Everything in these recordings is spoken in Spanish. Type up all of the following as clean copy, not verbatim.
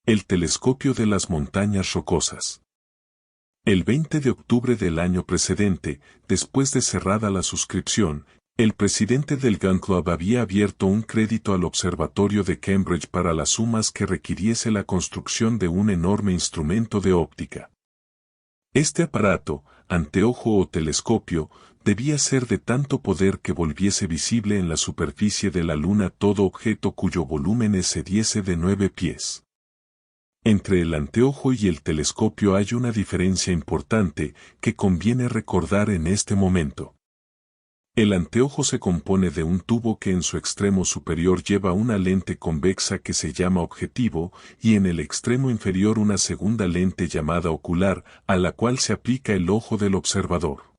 El telescopio de las montañas rocosas. El 20 de octubre del año precedente, después de cerrada la suscripción, el presidente del Gun Club había abierto un crédito al observatorio de Cambridge para las sumas que requiriese la construcción de un enorme instrumento de óptica. Este aparato, anteojo o telescopio, debía ser de tanto poder que volviese visible en la superficie de la Luna todo objeto cuyo volumen excediese de 9 pies. Entre el anteojo y el telescopio hay una diferencia importante que conviene recordar en este momento. El anteojo se compone de un tubo que en su extremo superior lleva una lente convexa que se llama objetivo y en el extremo inferior una segunda lente llamada ocular, a la cual se aplica el ojo del observador.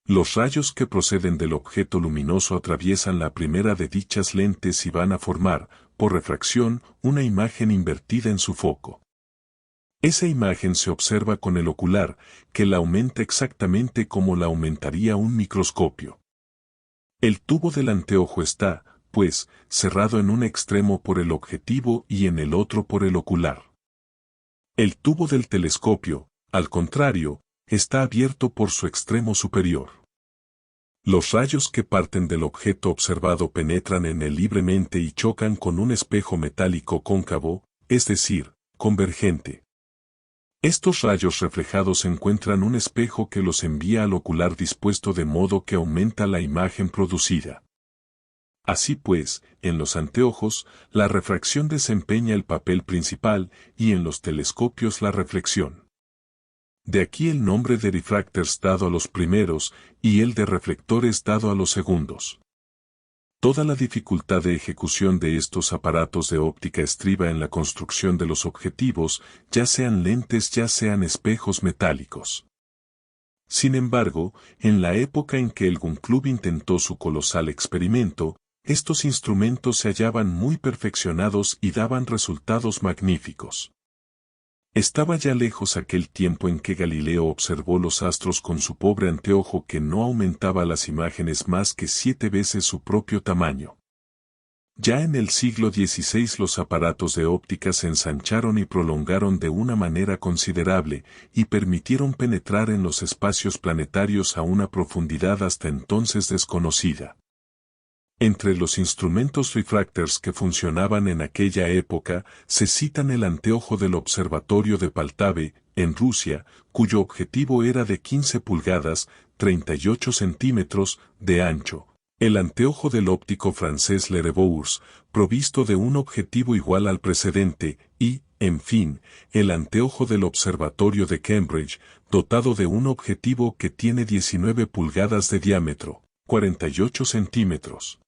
Los rayos que proceden del objeto luminoso atraviesan la primera de dichas lentes y van a formar, por refracción, una imagen invertida en su foco. Esa imagen se observa con el ocular, que la aumenta exactamente como la aumentaría un microscopio. El tubo del anteojo está, pues, cerrado en un extremo por el objetivo y en el otro por el ocular. El tubo del telescopio, al contrario, está abierto por su extremo superior. Los rayos que parten del objeto observado penetran en él libremente y chocan con un espejo metálico cóncavo, es decir, convergente. Estos rayos reflejados encuentran un espejo que los envía al ocular dispuesto de modo que aumenta la imagen producida. Así pues, en los anteojos, la refracción desempeña el papel principal y en los telescopios la reflexión. De aquí el nombre de refractors dado a los primeros y el de reflectores dado a los segundos. Toda la dificultad de ejecución de estos aparatos de óptica estriba en la construcción de los objetivos, ya sean lentes ya sean espejos metálicos. Sin embargo, en la época en que el Gun Club intentó su colosal experimento, estos instrumentos se hallaban muy perfeccionados y daban resultados magníficos. Estaba ya lejos aquel tiempo en que Galileo observó los astros con su pobre anteojo que no aumentaba las imágenes más que 7 veces su propio tamaño. Ya en el siglo XVI los aparatos de óptica se ensancharon y prolongaron de una manera considerable, y permitieron penetrar en los espacios planetarios a una profundidad hasta entonces desconocida. Entre los instrumentos refractors que funcionaban en aquella época, se citan el anteojo del observatorio de Poltava, en Rusia, cuyo objetivo era de 15 pulgadas, 38 centímetros, de ancho; el anteojo del óptico francés Lerebours, provisto de un objetivo igual al precedente, y, en fin, el anteojo del observatorio de Cambridge, dotado de un objetivo que tiene 19 pulgadas de diámetro, 48 centímetros.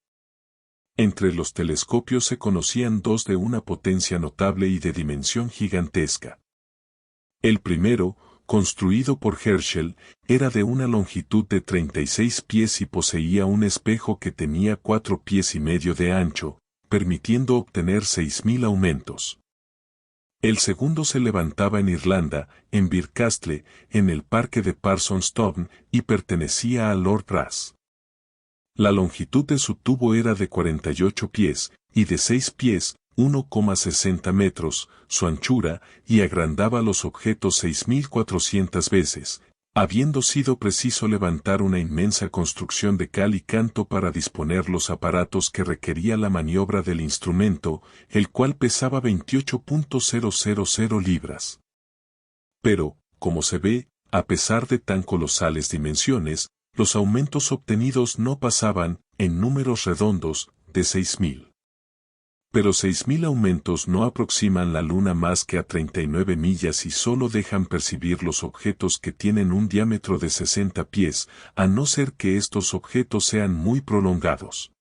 Entre los telescopios se conocían dos de una potencia notable y de dimensión gigantesca. El primero, construido por Herschel, era de una longitud de 36 pies y poseía un espejo que tenía 4 pies y medio de ancho, permitiendo obtener 6.000 aumentos. El segundo se levantaba en Irlanda, en Birkastle, en el parque de Parsonstown, y pertenecía a Lord Brass. La longitud de su tubo era de 48 pies, y de 6 pies, 1,60 metros, su anchura, y agrandaba los objetos 6.400 veces, habiendo sido preciso levantar una inmensa construcción de cal y canto para disponer los aparatos que requería la maniobra del instrumento, el cual pesaba 28.000 libras. Pero, como se ve, a pesar de tan colosales dimensiones, los aumentos obtenidos no pasaban, en números redondos, de 6.000. Pero 6.000 aumentos no aproximan la Luna más que a 39 millas y solo dejan percibir los objetos que tienen un diámetro de 60 pies, a no ser que estos objetos sean muy prolongados.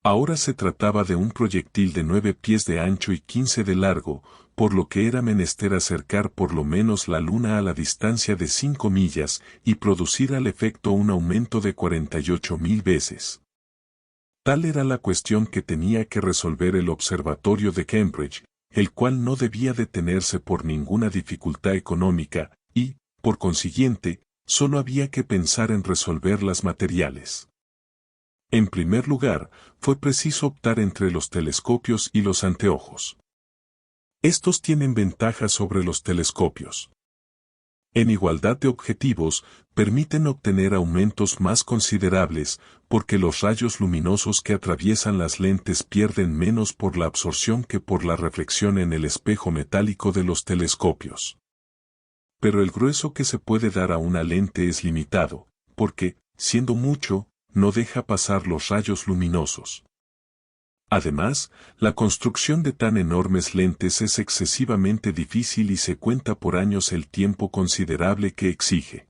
Ahora se trataba de un proyectil de 9 pies de ancho y 15 de largo, por lo que era menester acercar por lo menos la Luna a la distancia de 5 millas y producir al efecto un aumento de 48.000 veces. Tal era la cuestión que tenía que resolver el observatorio de Cambridge, el cual no debía detenerse por ninguna dificultad económica, y, por consiguiente, solo había que pensar en resolver las materiales. En primer lugar, fue preciso optar entre los telescopios y los anteojos. Estos tienen ventajas sobre los telescopios. En igualdad de objetivos, permiten obtener aumentos más considerables, porque los rayos luminosos que atraviesan las lentes pierden menos por la absorción que por la reflexión en el espejo metálico de los telescopios. Pero el grueso que se puede dar a una lente es limitado, porque, siendo mucho, no deja pasar los rayos luminosos. Además, la construcción de tan enormes lentes es excesivamente difícil y se cuenta por años el tiempo considerable que exige.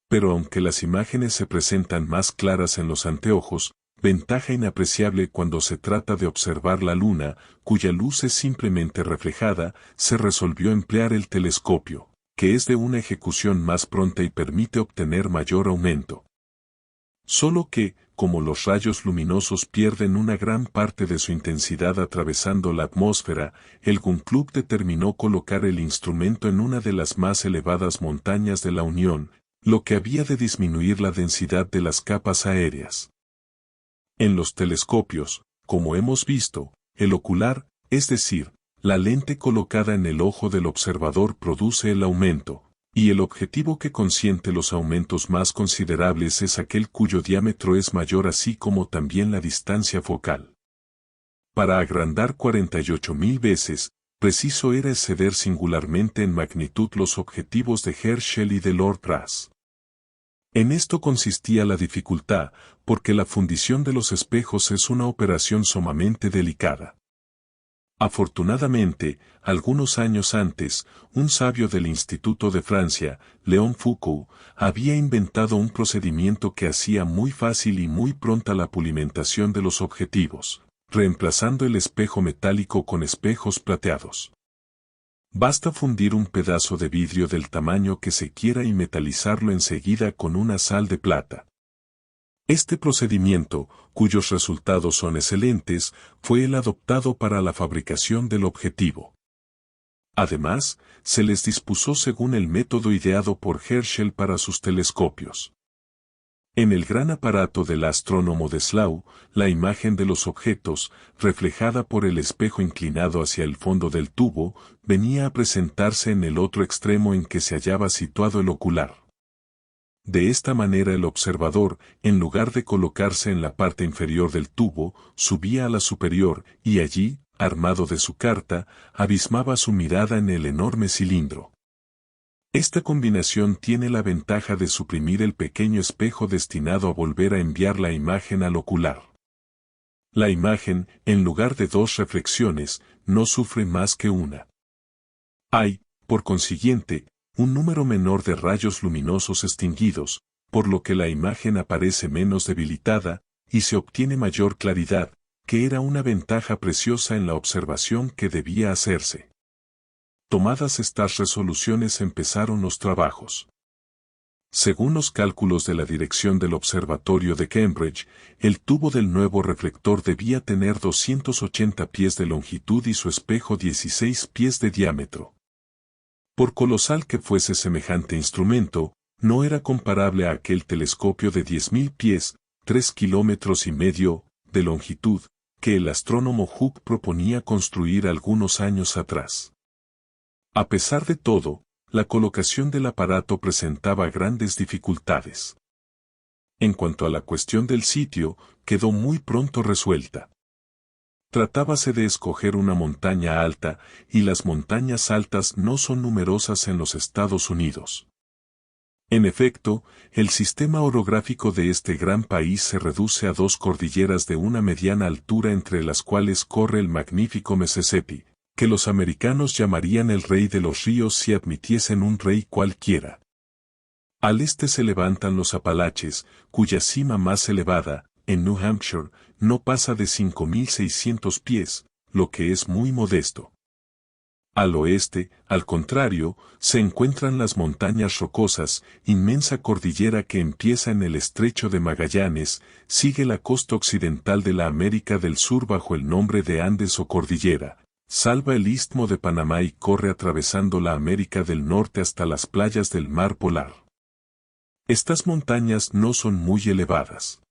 Pero aunque las imágenes se presentan más claras en los anteojos, ventaja inapreciable cuando se trata de observar la luna, cuya luz es simplemente reflejada, se resolvió emplear el telescopio, que es de una ejecución más pronta y permite obtener mayor aumento. Solo que, como los rayos luminosos pierden una gran parte de su intensidad atravesando la atmósfera, el Gun Club determinó colocar el instrumento en una de las más elevadas montañas de la Unión, lo que había de disminuir la densidad de las capas aéreas. En los telescopios, como hemos visto, el ocular, es decir, la lente colocada en el ojo del observador produce el aumento, y el objetivo que consiente los aumentos más considerables es aquel cuyo diámetro es mayor así como también la distancia focal. Para agrandar 48.000 veces, preciso era exceder singularmente en magnitud los objetivos de Herschel y de Lord Rosse. En esto consistía la dificultad, porque la fundición de los espejos es una operación sumamente delicada. Afortunadamente, algunos años antes, un sabio del Instituto de Francia, Léon Foucault, había inventado un procedimiento que hacía muy fácil y muy pronta la pulimentación de los objetivos, reemplazando el espejo metálico con espejos plateados. Basta fundir un pedazo de vidrio del tamaño que se quiera y metalizarlo enseguida con una sal de plata. Este procedimiento, cuyos resultados son excelentes, fue el adoptado para la fabricación del objetivo. Además, se les dispuso según el método ideado por Herschel para sus telescopios. En el gran aparato del astrónomo de Slough, la imagen de los objetos, reflejada por el espejo inclinado hacia el fondo del tubo, venía a presentarse en el otro extremo en que se hallaba situado el ocular. De esta manera el observador, en lugar de colocarse en la parte inferior del tubo, subía a la superior, y allí, armado de su carta, abismaba su mirada en el enorme cilindro. Esta combinación tiene la ventaja de suprimir el pequeño espejo destinado a volver a enviar la imagen al ocular. La imagen, en lugar de dos reflexiones, no sufre más que una. Hay, por consiguiente, un número menor de rayos luminosos extinguidos, por lo que la imagen aparece menos debilitada, y se obtiene mayor claridad, que era una ventaja preciosa en la observación que debía hacerse. Tomadas estas resoluciones empezaron los trabajos. Según los cálculos de la dirección del observatorio de Cambridge, el tubo del nuevo reflector debía tener 280 pies de longitud y su espejo 16 pies de diámetro. Por colosal que fuese semejante instrumento, no era comparable a aquel telescopio de 10.000 pies, 3,5 kilómetros, de longitud, que el astrónomo Hooke proponía construir algunos años atrás. A pesar de todo, la colocación del aparato presentaba grandes dificultades. En cuanto a la cuestión del sitio, quedó muy pronto resuelta. Tratábase de escoger una montaña alta, y las montañas altas no son numerosas en los Estados Unidos. En efecto, el sistema orográfico de este gran país se reduce a dos cordilleras de una mediana altura entre las cuales corre el magnífico Mississippi, que los americanos llamarían el rey de los ríos si admitiesen un rey cualquiera. Al este se levantan los Apalaches, cuya cima más elevada, en New Hampshire, no pasa de 5.600 pies, lo que es muy modesto. Al oeste, al contrario, se encuentran las montañas rocosas, inmensa cordillera que empieza en el estrecho de Magallanes, sigue la costa occidental de la América del Sur bajo el nombre de Andes o Cordillera, salva el istmo de Panamá y corre atravesando la América del Norte hasta las playas del Mar Polar. Estas montañas no son muy elevadas.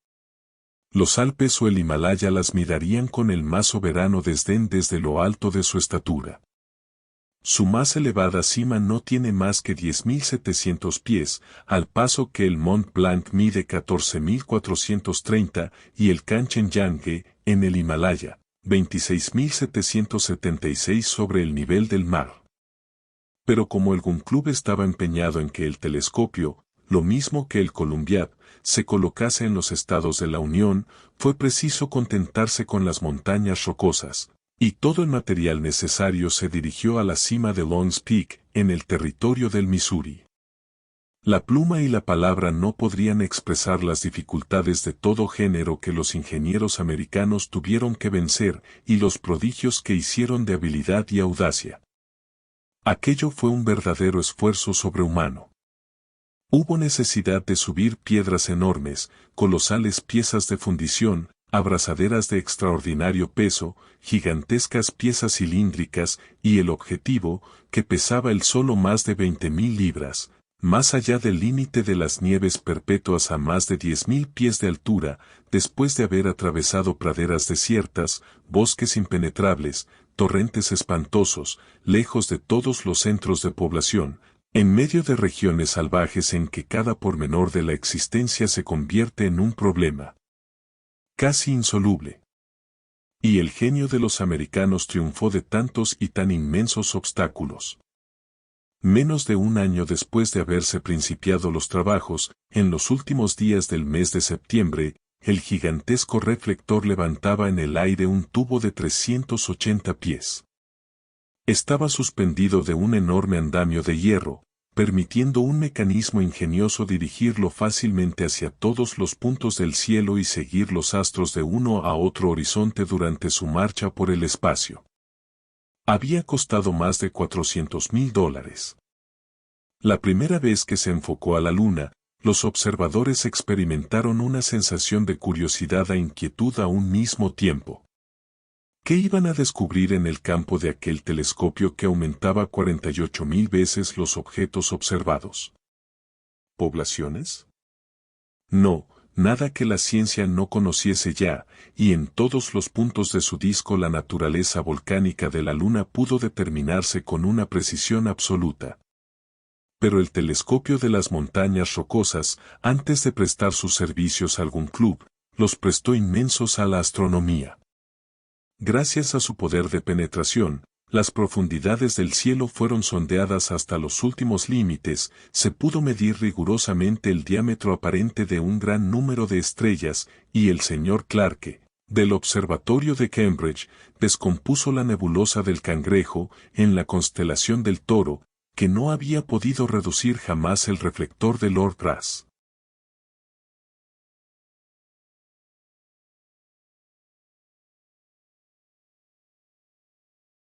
Los Alpes o el Himalaya las mirarían con el más soberano desdén desde lo alto de su estatura. Su más elevada cima no tiene más que 10.700 pies, al paso que el Mont Blanc mide 14.430 y el Kanchenjunga, en el Himalaya, 26.776 sobre el nivel del mar. Pero como el Gun Club estaba empeñado en que el telescopio, lo mismo que el Columbiad, se colocase en los estados de la Unión, fue preciso contentarse con las montañas rocosas, y todo el material necesario se dirigió a la cima de Long's Peak, en el territorio del Missouri. La pluma y la palabra no podrían expresar las dificultades de todo género que los ingenieros americanos tuvieron que vencer y los prodigios que hicieron de habilidad y audacia. Aquello fue un verdadero esfuerzo sobrehumano. Hubo necesidad de subir piedras enormes, colosales piezas de fundición, abrazaderas de extraordinario peso, gigantescas piezas cilíndricas, y el objetivo, que pesaba el solo más de 20.000 libras, más allá del límite de las nieves perpetuas a más de 10.000 pies de altura, después de haber atravesado praderas desiertas, bosques impenetrables, torrentes espantosos, lejos de todos los centros de población, en medio de regiones salvajes en que cada pormenor de la existencia se convierte en un problema casi insoluble. Y el genio de los americanos triunfó de tantos y tan inmensos obstáculos. Menos de un año después de haberse principiado los trabajos, en los últimos días del mes de septiembre, el gigantesco reflector levantaba en el aire un tubo de 380 pies. Estaba suspendido de un enorme andamio de hierro, permitiendo un mecanismo ingenioso dirigirlo fácilmente hacia todos los puntos del cielo y seguir los astros de uno a otro horizonte durante su marcha por el espacio. Había costado más de $400.000. La primera vez que se enfocó a la luna, los observadores experimentaron una sensación de curiosidad e inquietud a un mismo tiempo. ¿Qué iban a descubrir en el campo de aquel telescopio que aumentaba 48.000 veces los objetos observados? ¿Poblaciones? No, nada que la ciencia no conociese ya, y en todos los puntos de su disco la naturaleza volcánica de la Luna pudo determinarse con una precisión absoluta. Pero el telescopio de las montañas rocosas, antes de prestar sus servicios a algún club, los prestó inmensos a la astronomía. Gracias a su poder de penetración, las profundidades del cielo fueron sondeadas hasta los últimos límites, se pudo medir rigurosamente el diámetro aparente de un gran número de estrellas, y el señor Clarke, del observatorio de Cambridge, descompuso la nebulosa del Cangrejo en la constelación del Toro, que no había podido reducir jamás el reflector de Lord Brass.